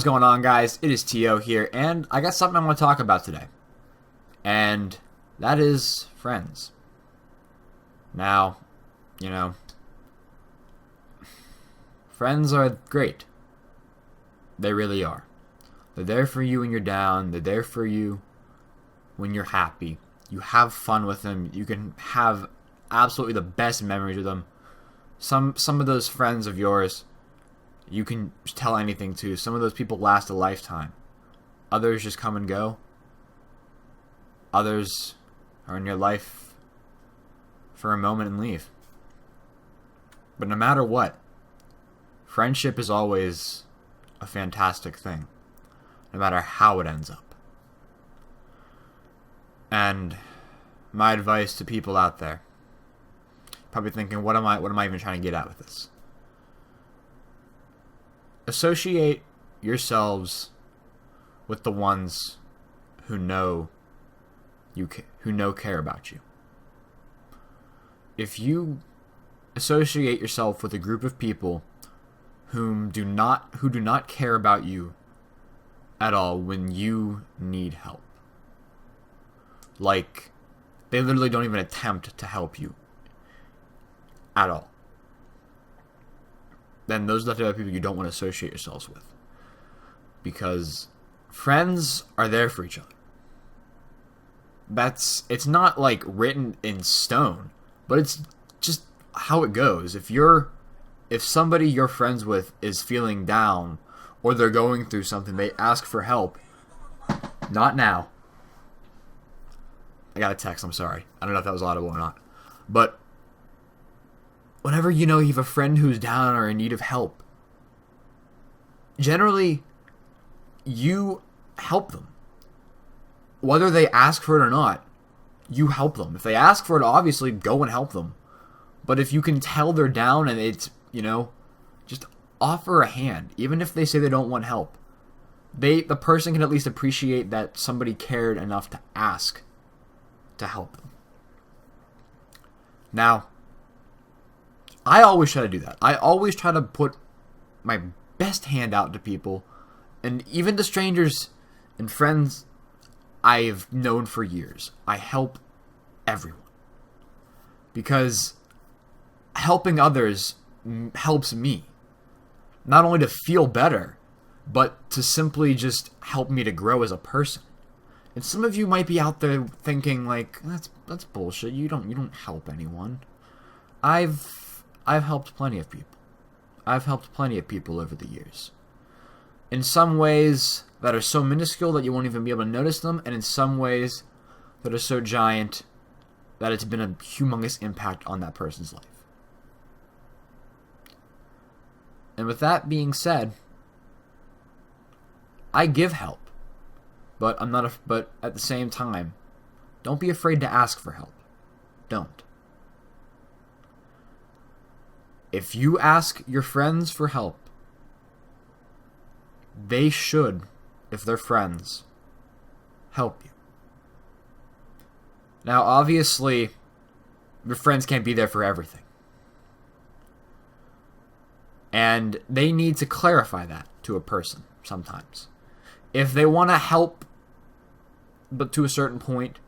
What's going on, guys? It is Teeoh here, and I got something I want to talk about today. And that is friends. Now, friends are great. They really are. They're there for you when you're down. They're there for you when you're happy. You have fun with them. You can have absolutely the best memories with them. Some of those friends of yours, you can tell anything to. Some of those people last a lifetime. Others just come and go. Others are in your life for a moment and leave. But no matter what, friendship is always a fantastic thing, no matter how it ends up. And my advice to people out there, probably thinking, what am I even trying to get at with this? Associate yourselves with the ones who care about you. If you associate yourself with a group of people who do not care about you at all when you need help, like they literally don't even attempt to help you at all, then those are the type of people you don't want to associate yourselves with. Because friends are there for each other. It's not like written in stone, but it's just how it goes. If somebody you're friends with is feeling down or they're going through something, they ask for help. Not now. I got a text, I'm sorry. I don't know if that was audible or not. But whenever you have a friend who's down or in need of help, generally you help them. Whether they ask for it or not, you help them. If they ask for it, obviously go and help them. But if you can tell they're down and it's, just offer a hand. Even if they say they don't want help, the person can at least appreciate that somebody cared enough to ask to help them. Now, I always try to do that. I always try to put my best hand out to people, and even to strangers and friends I've known for years. I help everyone. Because helping others helps me. Not only to feel better, but to simply just help me to grow as a person. And some of you might be out there thinking like, that's bullshit. You don't help anyone. I've helped plenty of people. I've helped plenty of people over the years. In some ways that are so minuscule that you won't even be able to notice them, and in some ways that are so giant that it's been a humongous impact on that person's life. And with that being said, I give help, but but at the same time, don't be afraid to ask for help. Don't. If you ask your friends for help, they should, if they're friends, help you. Now, obviously, your friends can't be there for everything. And they need to clarify that to a person sometimes. If they want to help, but to a certain point,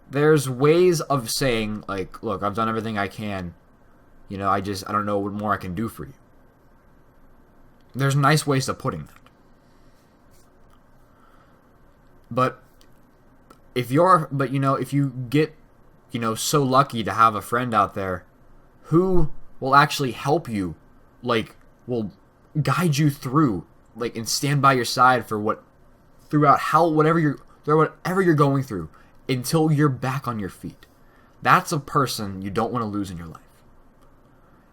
there's ways of saying, like, look, I've done everything I can. I don't know what more I can do for you. There's nice ways of putting that. But if you get, so lucky to have a friend out there who will actually help you, like, will guide you through, like, and stand by your side for whatever you're going through until you're back on your feet. That's a person you don't want to lose in your life.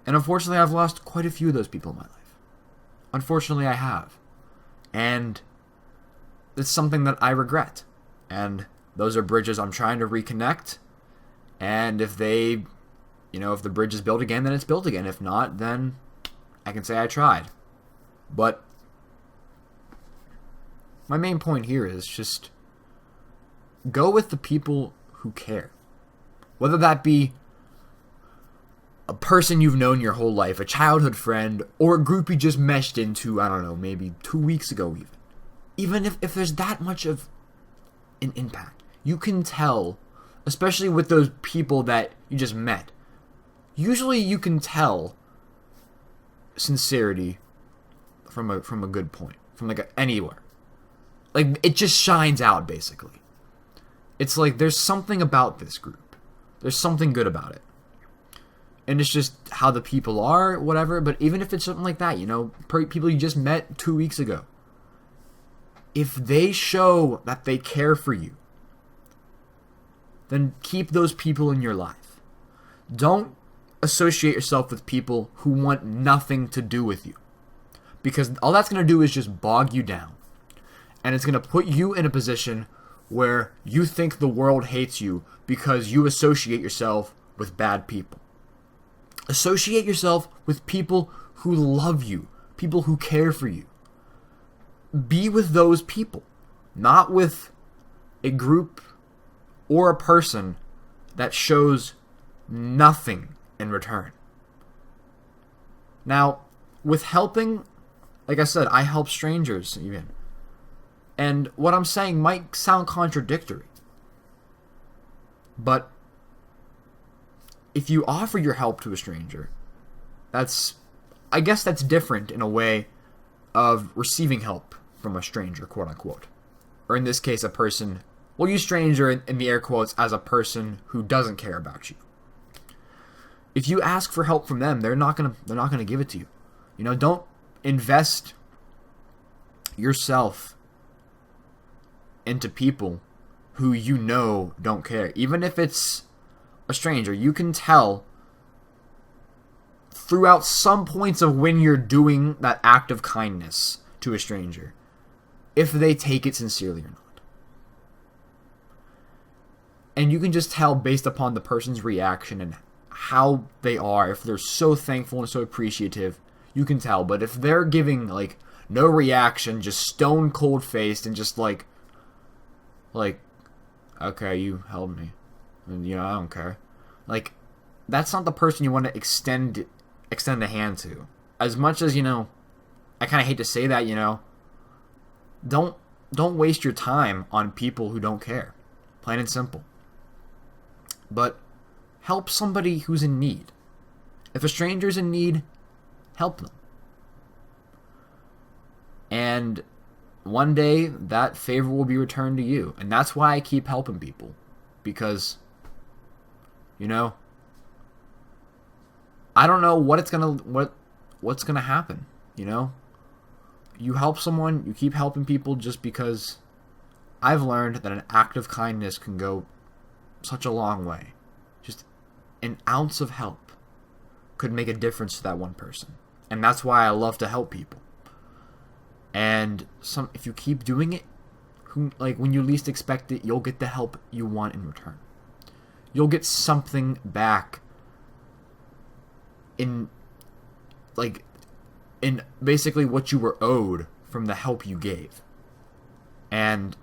And unfortunately, I've lost quite a few of those people in my life. Unfortunately, I have. And it's something that I regret. And those are bridges I'm trying to reconnect. And if if the bridge is built again, then it's built again. If not, then I can say I tried. But my main point here is just go with the people who care. Whether that be a person you've known your whole life, a childhood friend, or a group you just meshed into, I don't know, maybe 2 weeks ago even. even if there's that much of an impact, you can tell, especially with those people that you just met. Usually you can tell sincerity from a good point, from like anywhere. Like, it just shines out, basically. It's like there's something about this group. There's something good about it. And it's just how the people are, whatever. But even if it's something like that, you know, people you just met 2 weeks ago, if they show that they care for you, then keep those people in your life. Don't associate yourself with people who want nothing to do with you. Because all that's going to do is just bog you down. And it's going to put you in a position where you think the world hates you because you associate yourself with bad people. Associate yourself with people who love you, people who care for you. Be with those people, not with a group or a person that shows nothing in return. Now, with helping, like I said, I help strangers even. And what I'm saying might sound contradictory. But if you offer your help to a stranger, I guess that's different in a way of receiving help from a stranger, quote unquote. Or in this case, a person, we'll use stranger in the air quotes as a person who doesn't care about you. If you ask for help from them, they're not gonna give it to you. You know, don't invest yourself into people who you know don't care. Even if it's a stranger, you can tell throughout some points of when you're doing that act of kindness to a stranger if they take it sincerely or not. And you can just tell based upon the person's reaction and how they are. If they're so thankful and so appreciative, you can tell. But if they're giving like no reaction, just stone cold faced and just like okay, you helped me, and you know, I don't care. Like, that's not the person you want to extend a hand to. As much as, you know, I kind of hate to say that, you know, don't waste your time on people who don't care. Plain and simple. But help somebody who's in need. If a stranger's in need, help them. And one day, that favor will be returned to you. And that's why I keep helping people. Because, you know, I don't know what's gonna happen, you know? You help someone, you keep helping people just because I've learned that an act of kindness can go such a long way. Just an ounce of help could make a difference to that one person. And that's why I love to help people. And if you keep doing it, when you least expect it, you'll get the help you want in return. You'll get something back in basically what you were owed from the help you gave. And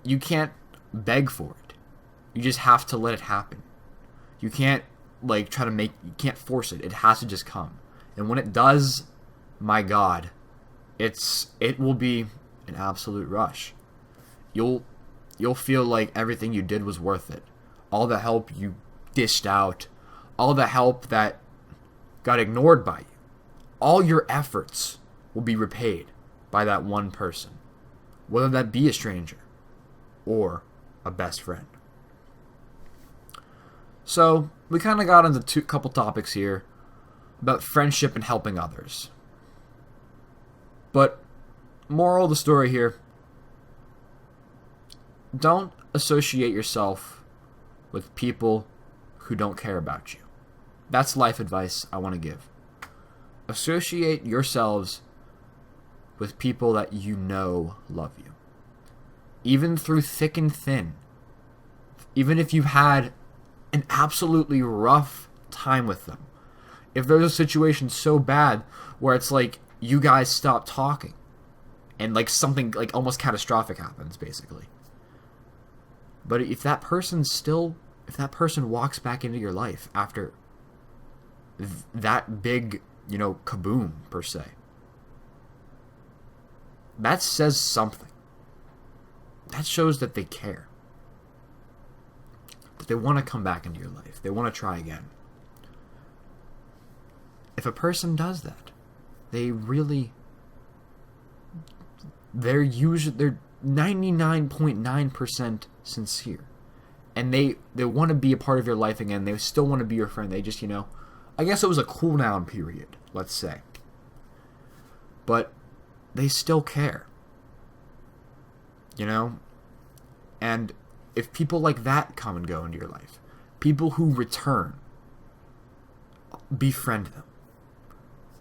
you can't beg for it. You just have to let it happen. You can't you can't force it. It has to just come. And when it does, my God, it will be an absolute rush. You'll feel like everything you did was worth it. All the help you dished out, all the help that got ignored by you, all your efforts will be repaid by that one person, whether that be a stranger or a best friend. So we kind of got into a couple topics here about friendship and helping others. But moral of the story here, don't associate yourself with people who don't care about you. That's life advice I want to give. Associate yourselves with people that you know love you. Even through thick and thin. Even if you've had an absolutely rough time with them. If there's a situation so bad where it's like you guys stop talking and like something like almost catastrophic happens, basically. But if that person walks back into your life after that big, kaboom, per se, that says something. That shows that they care. That they want to come back into your life. They want to try again. If a person does that, they're 99.9% sincere. And they want to be a part of your life again. They still want to be your friend. They just, I guess it was a cool down period, let's say. But they still care. And if people like that come and go into your life, people who return, befriend them.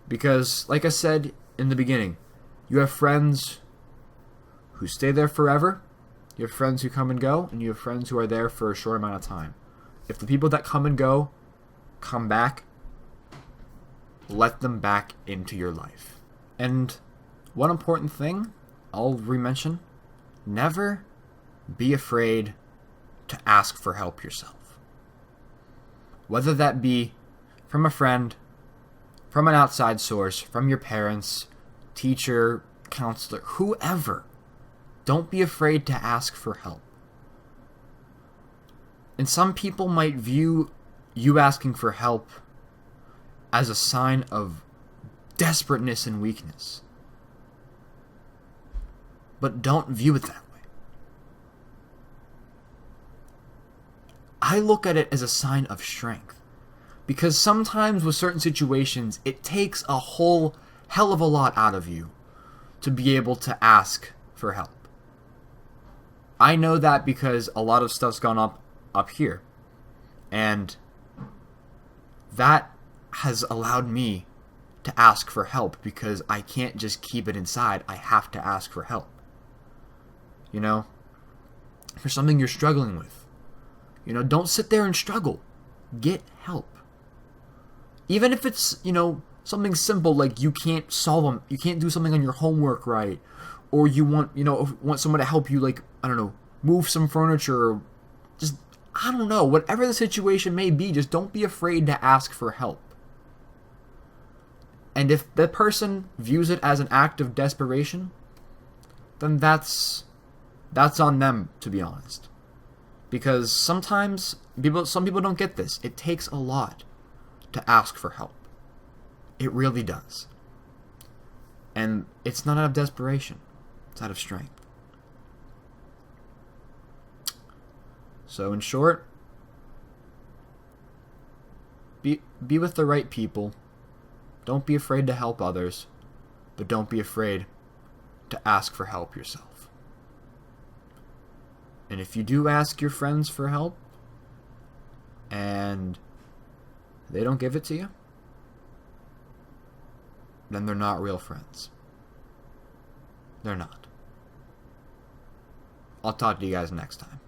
Because, like I said in the beginning, you have friends who stay there forever, you have friends who come and go, and you have friends who are there for a short amount of time. If the people that come and go come back, let them back into your life. And one important thing I'll re-mention, never be afraid to ask for help yourself. Whether that be from a friend, from an outside source, from your parents, teacher, counselor, whoever. Don't be afraid to ask for help. And some people might view you asking for help as a sign of desperateness and weakness. But don't view it that way. I look at it as a sign of strength. Because sometimes with certain situations, it takes a whole hell of a lot out of you to be able to ask for help. I know that because a lot of stuff's gone up here. And that has allowed me to ask for help because I can't just keep it inside. I have to ask for help. For something you're struggling with. Don't sit there and struggle. Get help. Even if it's, something simple like you can't do something on your homework right, or you want someone to help you, like, I don't know, move some furniture, or just, I don't know, whatever the situation may be, just don't be afraid to ask for help. And if that person views it as an act of desperation, then that's on them, to be honest. Because sometimes some people don't get this. It takes a lot to ask for help. It really does. And it's not out of desperation. It's out of strength. So in short, be with the right people. Don't be afraid to help others, but don't be afraid to ask for help yourself. And if you do ask your friends for help and they don't give it to you, then they're not real friends. They're not. I'll talk to you guys next time.